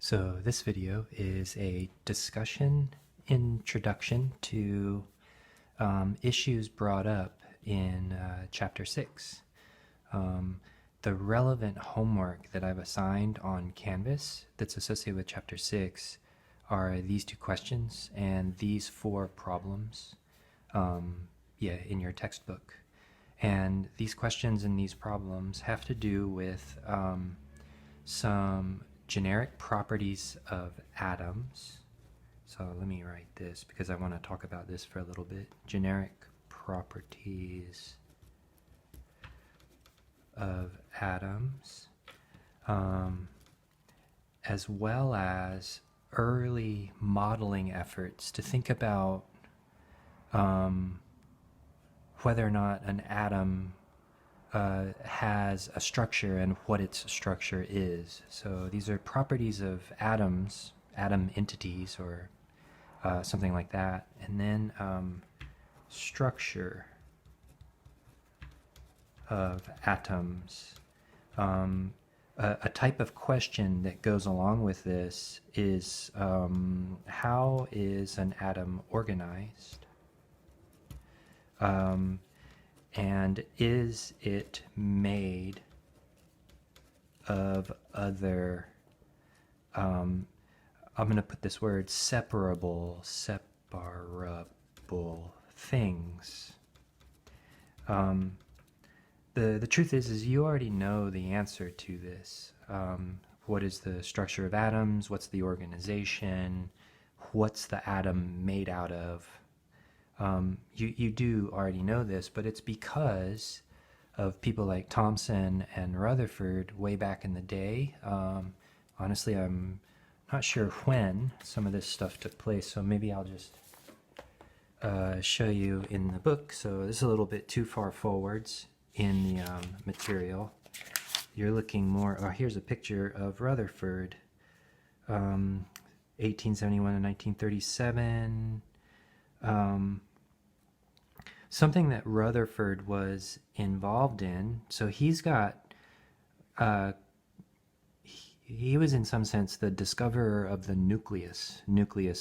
So this video is a discussion introduction to issues brought up in Chapter 6. The relevant homework that I've assigned on Canvas that's associated with Chapter 6 are these two questions and these four problems in your textbook. And these questions and these problems have to do with some generic properties of atoms. So let me write this because I want to talk about this for a little bit. Generic properties of atoms, as well as early modeling efforts to think about whether or not an atom has a structure and what its structure is. So these are properties of atoms, atom entities, or something like that. And then structure of atoms. A type of question that goes along with this is how is an atom organized? And is it made of other, I'm going to put this word, separable things. The truth is you already know the answer to this. What is the structure of atoms? What's the organization? What's the atom made out of? You do already know this, but it's because of people like Thomson and Rutherford way back in the day. Honestly, I'm not sure when some of this stuff took place, so maybe I'll just show you in the book. So this is a little bit too far forwards in the material. You're looking more, here's a picture of Rutherford, 1871 to 1937. Something that Rutherford was involved in, so he's got, he was in some sense the discoverer of the nucleus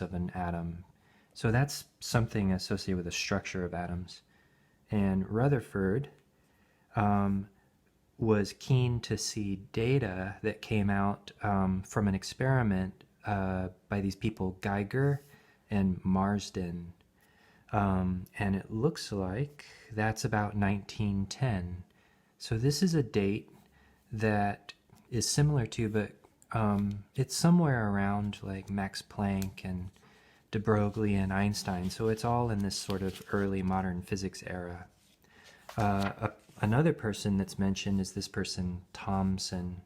of an atom. So that's something associated with the structure of atoms. And Rutherford was keen to see data that came out from an experiment by these people, Geiger and Marsden. And it looks like that's about 1910. So this is a date that is similar to, but it's somewhere around like Max Planck and de Broglie and Einstein. So it's all in this sort of early modern physics era. Another person that's mentioned is this person, Thomson.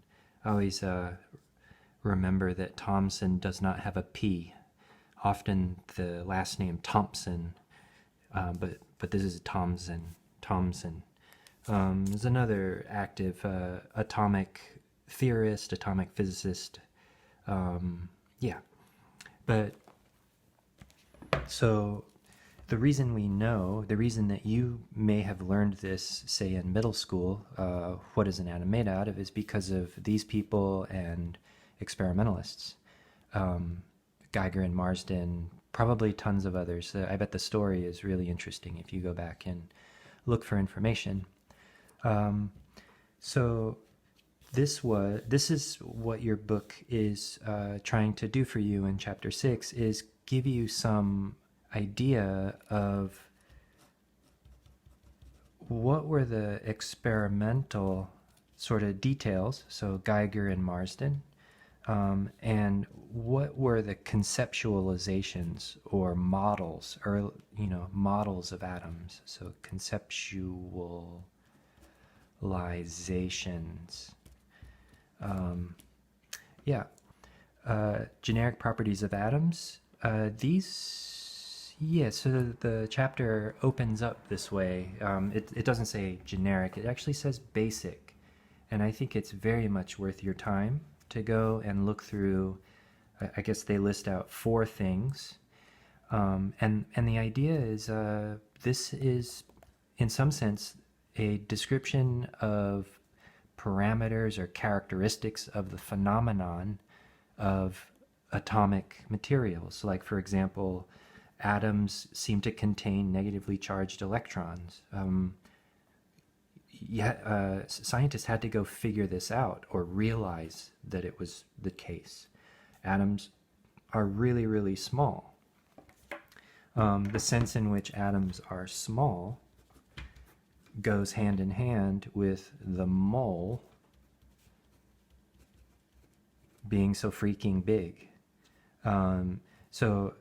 I always remember that Thomson does not have a P. Often the last name Thompson. But this is Thomson. There's another active atomic theorist, atomic physicist. But so the reason that you may have learned this, say in middle school, what is an atom made out of, is because of these people and experimentalists. Geiger and Marsden, probably tons of others. I bet the story is really interesting if you go back and look for information. So this is what your book is trying to do for you in Chapter 6, is give you some idea of what were the experimental sort of details, so Geiger and Marsden, and what were the conceptualizations or models, or models of atoms? So conceptualizations. Generic properties of atoms. So the chapter opens up this way. It doesn't say generic. It actually says basic, and I think it's very much worth your time to go and look through. I guess they list out 4 things, and the idea is this is in some sense a description of parameters or characteristics of the phenomenon of atomic materials. Like, for example, atoms seem to contain negatively charged electrons. Scientists had to go figure this out or realize that it was the case. Atoms are really, really small. The sense in which atoms are small goes hand in hand with the mole being so freaking big. So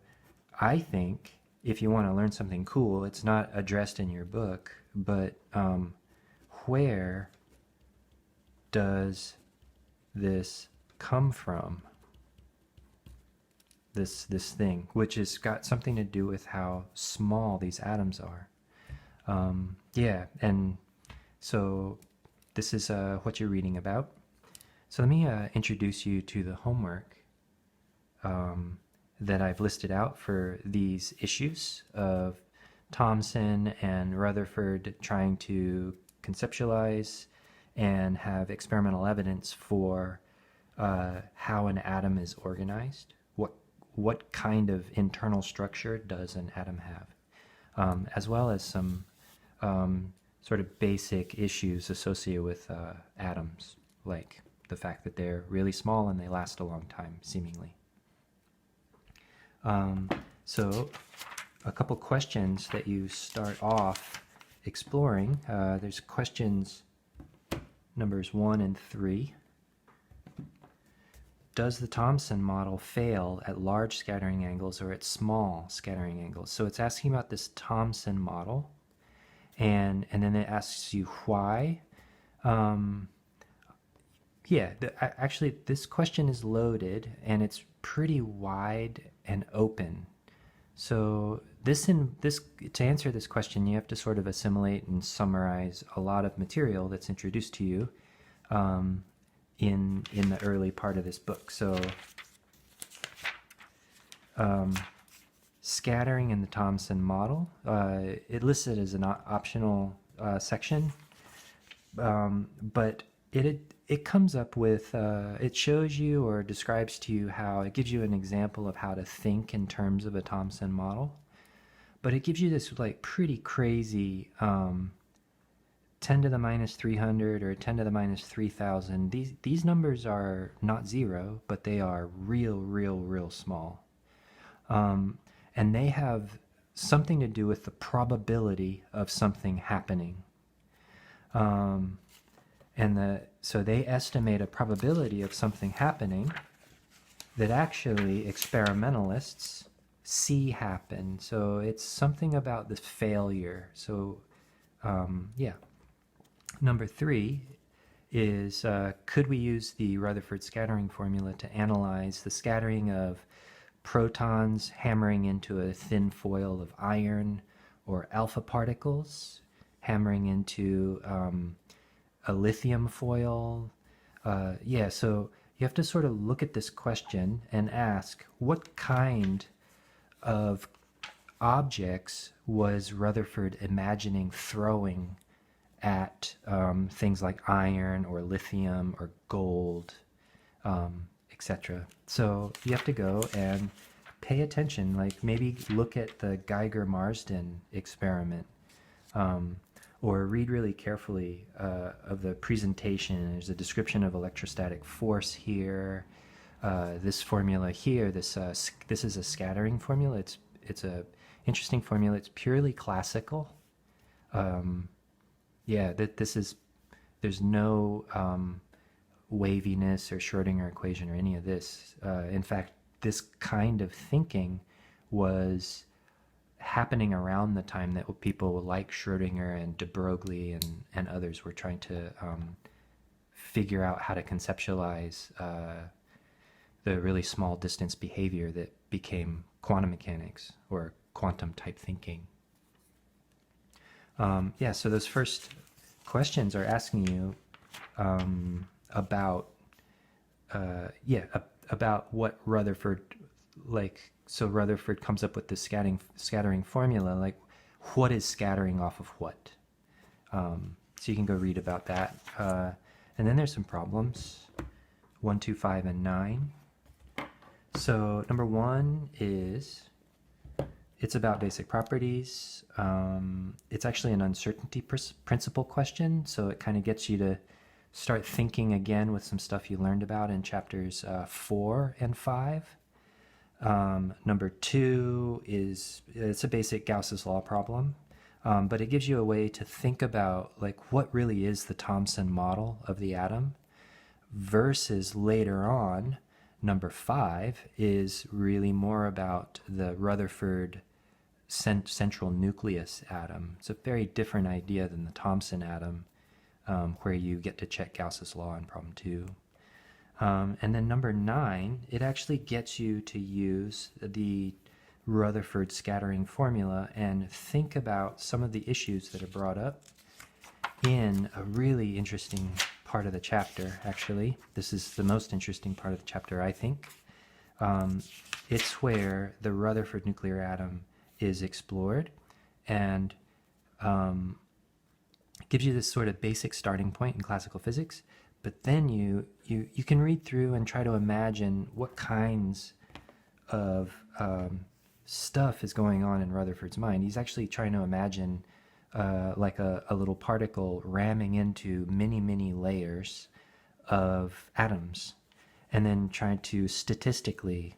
I think if you want to learn something cool, it's not addressed in your book, but where does this come from? This thing, which has got something to do with how small these atoms are. Yeah, and so this is what you're reading about. So let me introduce you to the homework that I've listed out for these issues of Thomson and Rutherford trying to conceptualize and have experimental evidence for how an atom is organized. What kind of internal structure does an atom have? As well as some sort of basic issues associated with atoms, like the fact that they're really small and they last a long time, seemingly. So a couple questions that you start off exploring. There's questions numbers 1 and 3. Does the Thomson model fail at large scattering angles or at small scattering angles? So it's asking about this Thomson model, and then it asks you why. Actually, this question is loaded, and it's pretty wide and open. So to answer this question, you have to sort of assimilate and summarize a lot of material that's introduced to you in the early part of this book. So scattering in the Thomson model, it listed as an optional section, but it comes up with, it shows you or describes to you how, it gives you an example of how to think in terms of a Thomson model, but it gives you this like pretty crazy 10 to the minus 300 or 10 to the minus 3000. These numbers are not zero, but they are real small. And they have something to do with the probability of something happening. So they estimate a probability of something happening that actually experimentalists see happen. So it's something about the failure. So Number 3 is, could we use the Rutherford scattering formula to analyze the scattering of protons hammering into a thin foil of iron, or alpha particles hammering into a lithium foil? So you have to sort of look at this question and ask, what kind of objects was Rutherford imagining throwing at things like iron or lithium or gold, etc. So you have to go and pay attention, like maybe look at the Geiger-Marsden experiment, or read really carefully of the presentation. There's a description of electrostatic force here. This formula here, this is a scattering formula. It's a interesting formula. It's purely classical. There's no waviness or Schrodinger equation or any of this. In fact, this kind of thinking was happening around the time that people like Schrodinger and de Broglie and others were trying to figure out how to conceptualize the really small distance behavior that became quantum mechanics or quantum type thinking. So those first questions are asking you about what Rutherford, like, so Rutherford comes up with this scattering formula, like what is scattering off of what? So you can go read about that. And then there's some problems, 1, 2, 5, and 9. So number one is it's about basic properties. It's actually an uncertainty principle question, so it kind of gets you to start thinking again with some stuff you learned about in chapters 4 and 5. Number two is it's a basic Gauss's law problem, but it gives you a way to think about like what really is the Thomson model of the atom versus later on. Number 5 is really more about the Rutherford central nucleus atom. It's a very different idea than the Thomson atom, where you get to check Gauss's law in problem 2. And then number 9, it actually gets you to use the Rutherford scattering formula and think about some of the issues that are brought up in a really interesting part of the chapter, actually. This is the most interesting part of the chapter, I think. It's where the Rutherford nuclear atom is explored and gives you this sort of basic starting point in classical physics, but then you can read through and try to imagine what kinds of stuff is going on in Rutherford's mind. He's actually trying to imagine like a little particle ramming into many, many layers of atoms, and then trying to statistically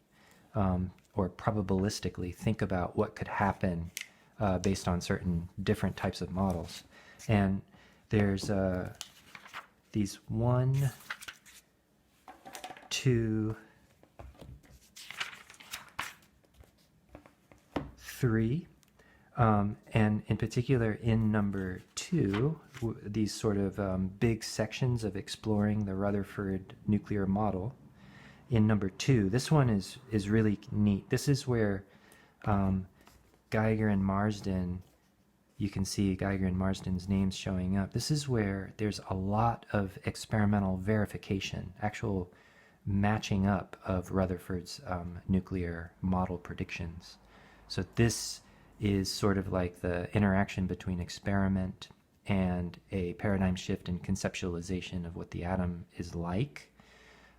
or probabilistically think about what could happen based on certain different types of models. And there's these 1, 2, 3, and in particular in number 2, these sort of big sections of exploring the Rutherford nuclear model. In number 2, this one is really neat. This is where Geiger and Marsden, you can see Geiger and Marsden's names showing up. This is where there's a lot of experimental verification, actual matching up of Rutherford's nuclear model predictions. So this is sort of like the interaction between experiment and a paradigm shift in conceptualization of what the atom is like.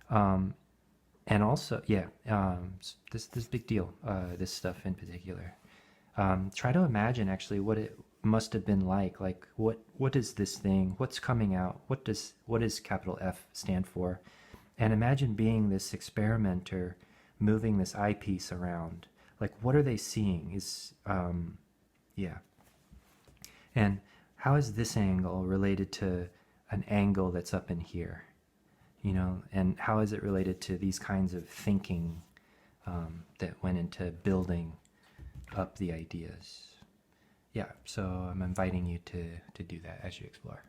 And also, yeah, this big deal, this stuff in particular. Try to imagine actually what it must have been like what is this thing? What's coming out? What does capital F stand for? And imagine being this experimenter moving this eyepiece around. Like, what are they seeing? Yeah. And how is this angle related to an angle that's up in here? You know, and how is it related to these kinds of thinking that went into building up the ideas? Yeah, so I'm inviting you to do that as you explore.